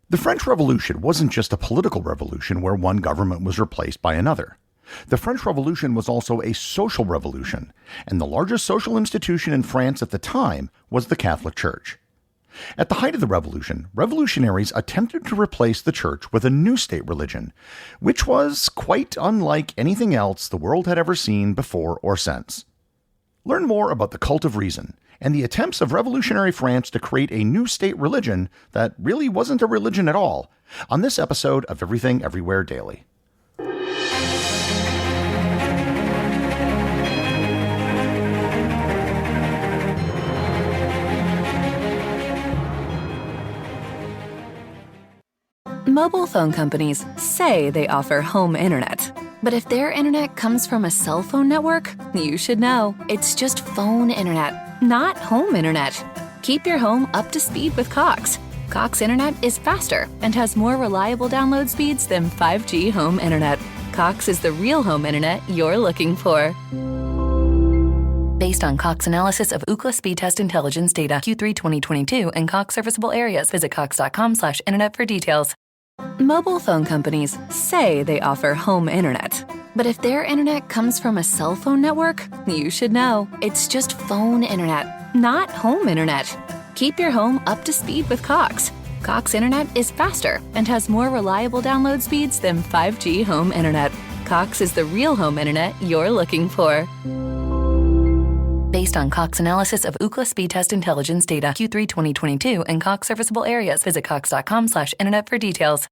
The French Revolution wasn't just a political revolution where one government was replaced by another. The French Revolution was also a social revolution, and the largest social institution in France at the time was the Catholic Church. At the height of the revolution, revolutionaries attempted to replace the church with a new state religion, which was quite unlike anything else the world had ever seen before or since. Learn more about the cult of reason and the attempts of revolutionary France to create a new state religion that really wasn't a religion at all on this episode of Everything Everywhere Daily. Mobile phone companies say they offer home internet. But if their internet comes from a cell phone network, you should know. It's just phone internet, not home internet. Keep your home up to speed with Cox. Cox internet is faster and has more reliable download speeds than 5G home internet. Cox is the real home internet you're looking for. Based on Cox analysis of Ookla speed test intelligence data Q3 2022 and Cox serviceable areas, visit cox.com/internet for details. Mobile phone companies say they offer home internet. But if their internet comes from a cell phone network, you should know. It's just phone internet, not home internet. Keep your home up to speed with Cox. Cox internet is faster and has more reliable download speeds than 5G home internet. Cox is the real home internet you're looking for. Based on Cox analysis of Ookla speed test intelligence data Q3 2022 and Cox serviceable areas, visit cox.com/internet for details.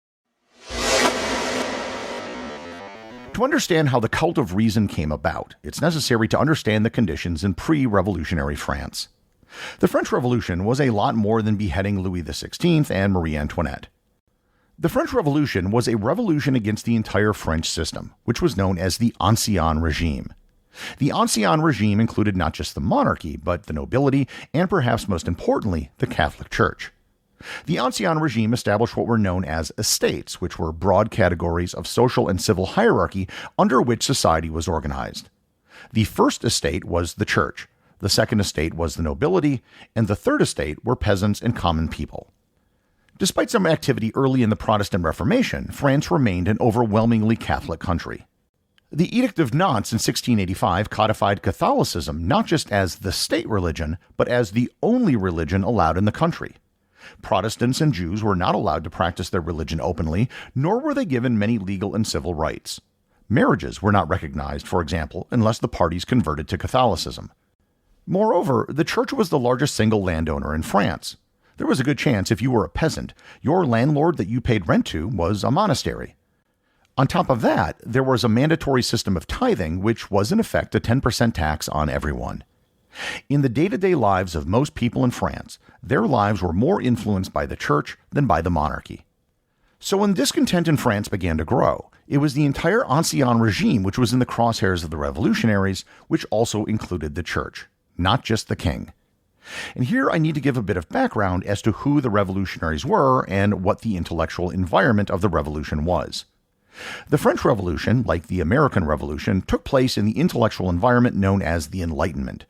To understand how the cult of reason came about, it's necessary to understand the conditions in pre-revolutionary France. The French Revolution was a lot more than beheading Louis XVI and Marie Antoinette. The French Revolution was a revolution against the entire French system, which was known as the Ancien Regime. The Ancien Regime included not just the monarchy, but the nobility, and perhaps most importantly, the Catholic Church. The Ancien Regime established what were known as estates, which were broad categories of social and civil hierarchy under which society was organized. The first estate was the church, the second estate was the nobility, and the third estate were peasants and common people. Despite some activity early in the Protestant Reformation, France remained an overwhelmingly Catholic country. The Edict of Nantes in 1685 codified Catholicism not just as the state religion, but as the only religion allowed in the country. Protestants and Jews were not allowed to practice their religion openly, nor were they given many legal and civil rights. Marriages were not recognized, for example, unless the parties converted to Catholicism. Moreover, the church was the largest single landowner in France. There was a good chance if you were a peasant, your landlord that you paid rent to was a monastery. On top of that, there was a mandatory system of tithing, which was in effect a 10% tax on everyone. In the day-to-day lives of most people in France, their lives were more influenced by the church than by the monarchy. So when discontent in France began to grow, it was the entire Ancien Regime which was in the crosshairs of the revolutionaries, which also included the church, not just the king. And here I need to give a bit of background as to who the revolutionaries were and what the intellectual environment of the revolution was. The French Revolution, like the American Revolution, took place in the intellectual environment known as the Enlightenment.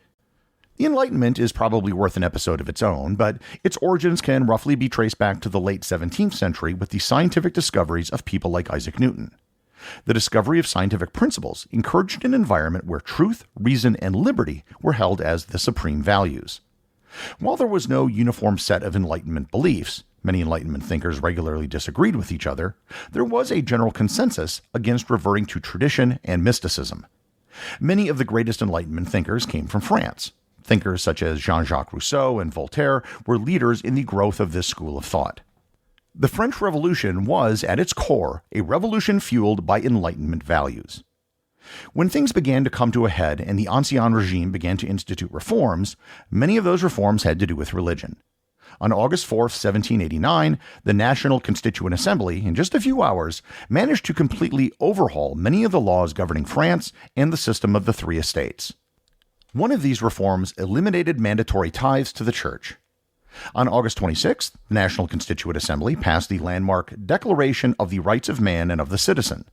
The Enlightenment is probably worth an episode of its own, but its origins can roughly be traced back to the late 17th century with the scientific discoveries of people like Isaac Newton. The discovery of scientific principles encouraged an environment where truth, reason, and liberty were held as the supreme values. While there was no uniform set of Enlightenment beliefs, many Enlightenment thinkers regularly disagreed with each other, there was a general consensus against reverting to tradition and mysticism. Many of the greatest Enlightenment thinkers came from France. Thinkers such as Jean-Jacques Rousseau and Voltaire were leaders in the growth of this school of thought. The French Revolution was, at its core, a revolution fueled by Enlightenment values. When things began to come to a head and the Ancien Regime began to institute reforms, many of those reforms had to do with religion. On August 4, 1789, the National Constituent Assembly, in just a few hours, managed to completely overhaul many of the laws governing France and the system of the three estates. One of these reforms eliminated mandatory tithes to the church. On August 26th, the National Constituent Assembly passed the landmark Declaration of the Rights of Man and of the Citizen.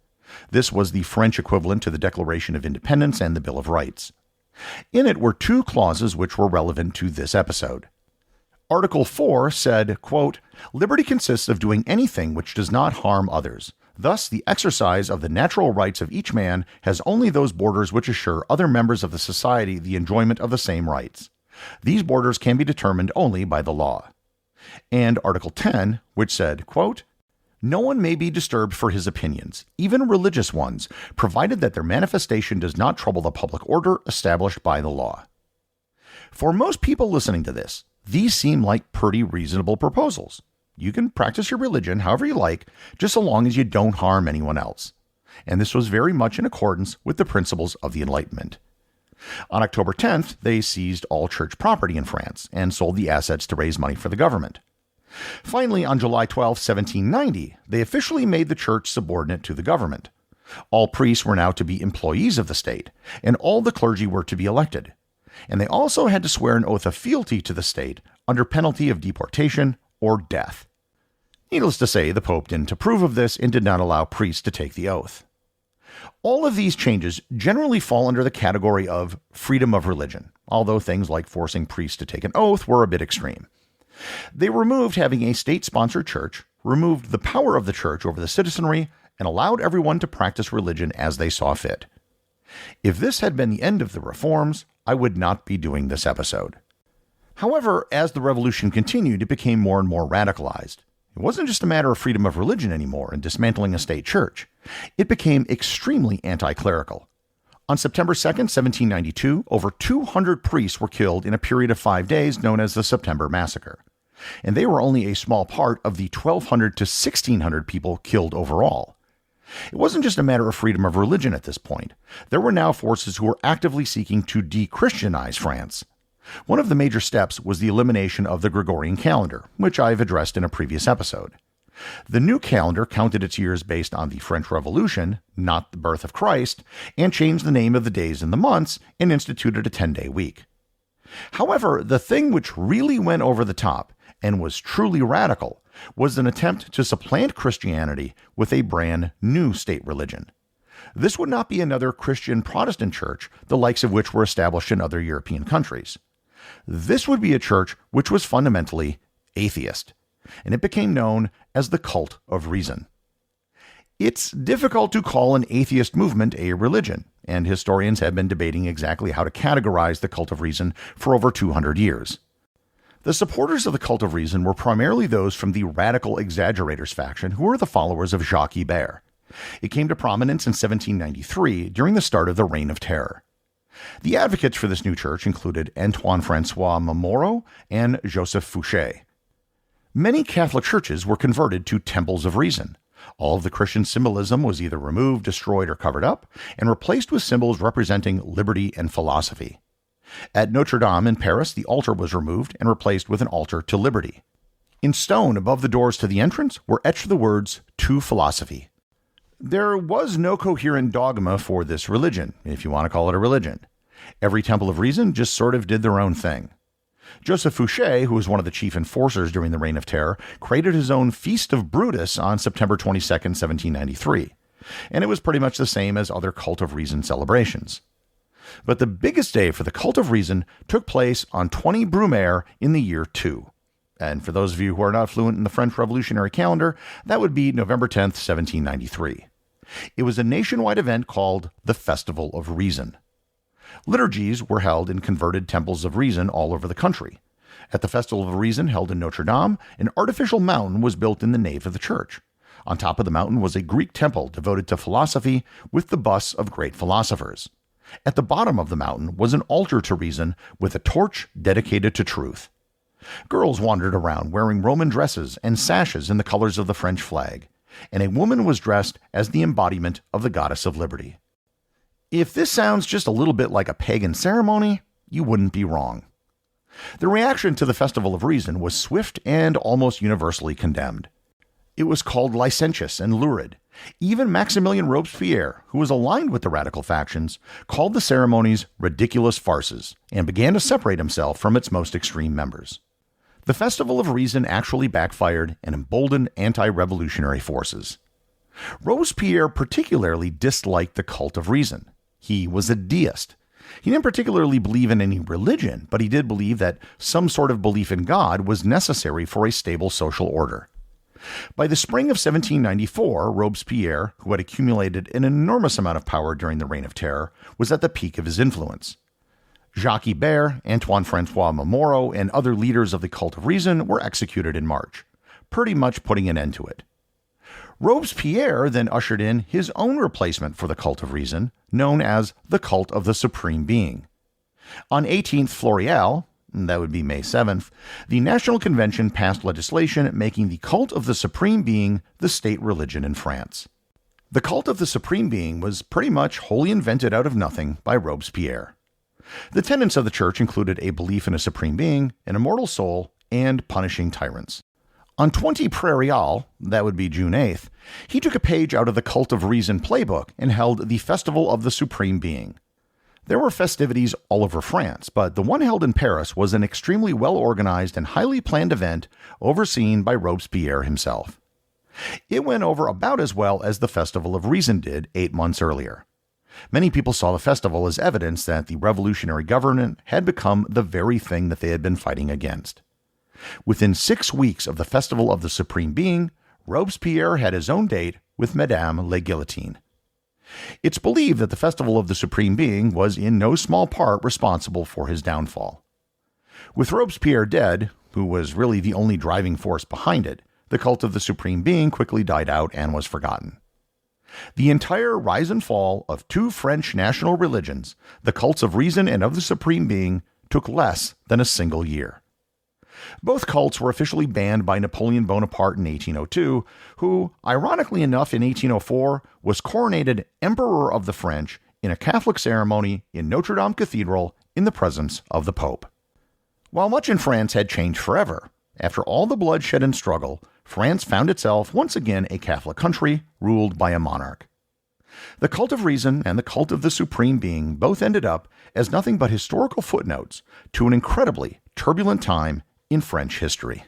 This was the French equivalent to the Declaration of Independence and the Bill of Rights. In it were two clauses which were relevant to this episode. Article 4 said, quote, "Liberty consists of doing anything which does not harm others. Thus, the exercise of the natural rights of each man has only those borders which assure other members of the society the enjoyment of the same rights. These borders can be determined only by the law." And Article 10, which said, quote, "No one may be disturbed for his opinions, even religious ones, provided that their manifestation does not trouble the public order established by the law." For most people listening to this, these seem like pretty reasonable proposals. You can practice your religion however you like, just so long as you don't harm anyone else. And this was very much in accordance with the principles of the Enlightenment. On October 10th, they seized all church property in France and sold the assets to raise money for the government. Finally, on July 12, 1790, they officially made the church subordinate to the government. All priests were now to be employees of the state, and all the clergy were to be elected. And they also had to swear an oath of fealty to the state under penalty of deportation or death. Needless to say, the Pope didn't approve of this and did not allow priests to take the oath. All of these changes generally fall under the category of freedom of religion, although things like forcing priests to take an oath were a bit extreme. They removed having a state-sponsored church, removed the power of the church over the citizenry, and allowed everyone to practice religion as they saw fit. If this had been the end of the reforms, I would not be doing this episode. However, as the revolution continued, it became more and more radicalized. It wasn't just a matter of freedom of religion anymore and dismantling a state church. It became extremely anti-clerical. On September 2nd, 1792, over 200 priests were killed in a period of 5 days known as the September Massacre. And they were only a small part of the 1,200 to 1,600 people killed overall. It wasn't just a matter of freedom of religion at this point. There were now forces who were actively seeking to de-Christianize France. One of the major steps was the elimination of the Gregorian calendar, which I've addressed in a previous episode. The new calendar counted its years based on the French Revolution, not the birth of Christ, and changed the name of the days and the months and instituted a 10-day week. However, the thing which really went over the top and was truly radical was an attempt to supplant Christianity with a brand new state religion. This would not be another Christian Protestant church, the likes of which were established in other European countries. This would be a church which was fundamentally atheist, and it became known as the Cult of Reason. It's difficult to call an atheist movement a religion, and historians have been debating exactly how to categorize the Cult of Reason for over 200 years. The supporters of the Cult of Reason were primarily those from the radical exaggerators faction who were the followers of Jacques Ibert. It came to prominence in 1793 during the start of the Reign of Terror. The advocates for this new church included Antoine-François Moreau and Joseph Fouché. Many Catholic churches were converted to temples of reason. All of the Christian symbolism was either removed, destroyed, or covered up, and replaced with symbols representing liberty and philosophy. At Notre Dame in Paris, the altar was removed and replaced with an altar to liberty. In stone above the doors to the entrance were etched the words, "To Philosophy." There was no coherent dogma for this religion, if you want to call it a religion. Every temple of reason just sort of did their own thing. Joseph Fouché, who was one of the chief enforcers during the Reign of Terror, created his own Feast of Brutus on September 22nd, 1793, and it was pretty much the same as other Cult of Reason celebrations. But the biggest day for the Cult of Reason took place on 20 Brumaire in the year 2. And for those of you who are not fluent in the French Revolutionary calendar, that would be November 10th, 1793. It was a nationwide event called the Festival of Reason. Liturgies were held in converted temples of reason all over the country. At the Festival of Reason held in Notre Dame, an artificial mountain was built in the nave of the church. On top of the mountain was a Greek temple devoted to philosophy with the busts of great philosophers. At the bottom of the mountain was an altar to reason with a torch dedicated to truth. Girls wandered around wearing Roman dresses and sashes in the colors of the French flag, and a woman was dressed as the embodiment of the goddess of liberty. If this sounds just a little bit like a pagan ceremony, you wouldn't be wrong. The reaction to the Festival of Reason was swift and almost universally condemned. It was called licentious and lurid. Even Maximilien Robespierre, who was aligned with the radical factions, called the ceremonies ridiculous farces and began to separate himself from its most extreme members. The Festival of Reason actually backfired and emboldened anti-revolutionary forces. Robespierre particularly disliked the Cult of Reason. He was a deist. He didn't particularly believe in any religion, but he did believe that some sort of belief in God was necessary for a stable social order. By the spring of 1794, Robespierre, who had accumulated an enormous amount of power during the Reign of Terror, was at the peak of his influence. Jacques Ibert, Antoine-François Moreau, and other leaders of the cult of reason were executed in March, pretty much putting an end to it. Robespierre then ushered in his own replacement for the cult of reason, known as the cult of the Supreme Being. On 18th Floréal, that would be May 7th, the National Convention passed legislation making the cult of the Supreme Being the state religion in France. The cult of the Supreme Being was pretty much wholly invented out of nothing by Robespierre. The tenets of the church included a belief in a supreme being, an immortal soul, and punishing tyrants. On 20 Prairial, that would be June 8th, he took a page out of the Cult of Reason playbook and held the Festival of the Supreme Being. There were festivities all over France, but the one held in Paris was an extremely well-organized and highly planned event overseen by Robespierre himself. It went over about as well as the Festival of Reason did 8 months earlier. Many people saw the festival as evidence that the revolutionary government had become the very thing that they had been fighting against. Within 6 weeks of the Festival of the Supreme Being, Robespierre had his own date with Madame la Guillotine. It's believed that the Festival of the Supreme Being was in no small part responsible for his downfall. With Robespierre dead, who was really the only driving force behind it, the cult of the Supreme Being quickly died out and was forgotten. The entire rise and fall of two French national religions, the cults of reason and of the Supreme Being, took less than a single year. Both cults were officially banned by Napoleon Bonaparte in 1802, who, ironically enough in 1804, was coronated Emperor of the French in a Catholic ceremony in Notre Dame Cathedral in the presence of the Pope. While much in France had changed forever, after all the bloodshed and struggle, France found itself once again a Catholic country ruled by a monarch. The cult of reason and the cult of the Supreme Being both ended up as nothing but historical footnotes to an incredibly turbulent time in French history.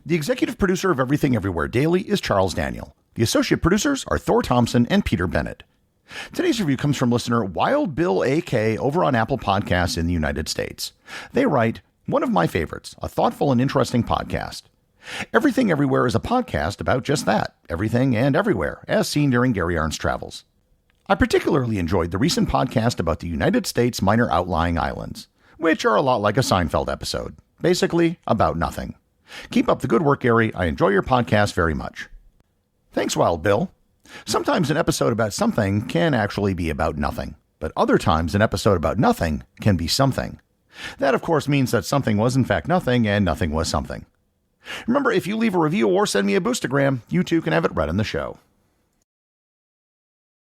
The executive producer of Everything Everywhere Daily is Charles Daniel. The associate producers are Thor Thomsen and Peter Bennett. Today's review comes from listener Wild Bill AK over on Apple Podcasts in the United States. They write, "One of my favorites, a thoughtful and interesting podcast. Everything Everywhere is a podcast about just that, everything and everywhere, as seen during Gary Arndt's travels. I particularly enjoyed the recent podcast about the United States minor outlying islands, which are a lot like a Seinfeld episode, basically about nothing. Keep up the good work, Gary. I enjoy your podcast very much." Thanks, Wild Bill. Sometimes an episode about something can actually be about nothing, but other times an episode about nothing can be something. That, of course, means that something was in fact nothing and nothing was something. Remember, if you leave a review or send me a boostagram, you too can have it read on the show.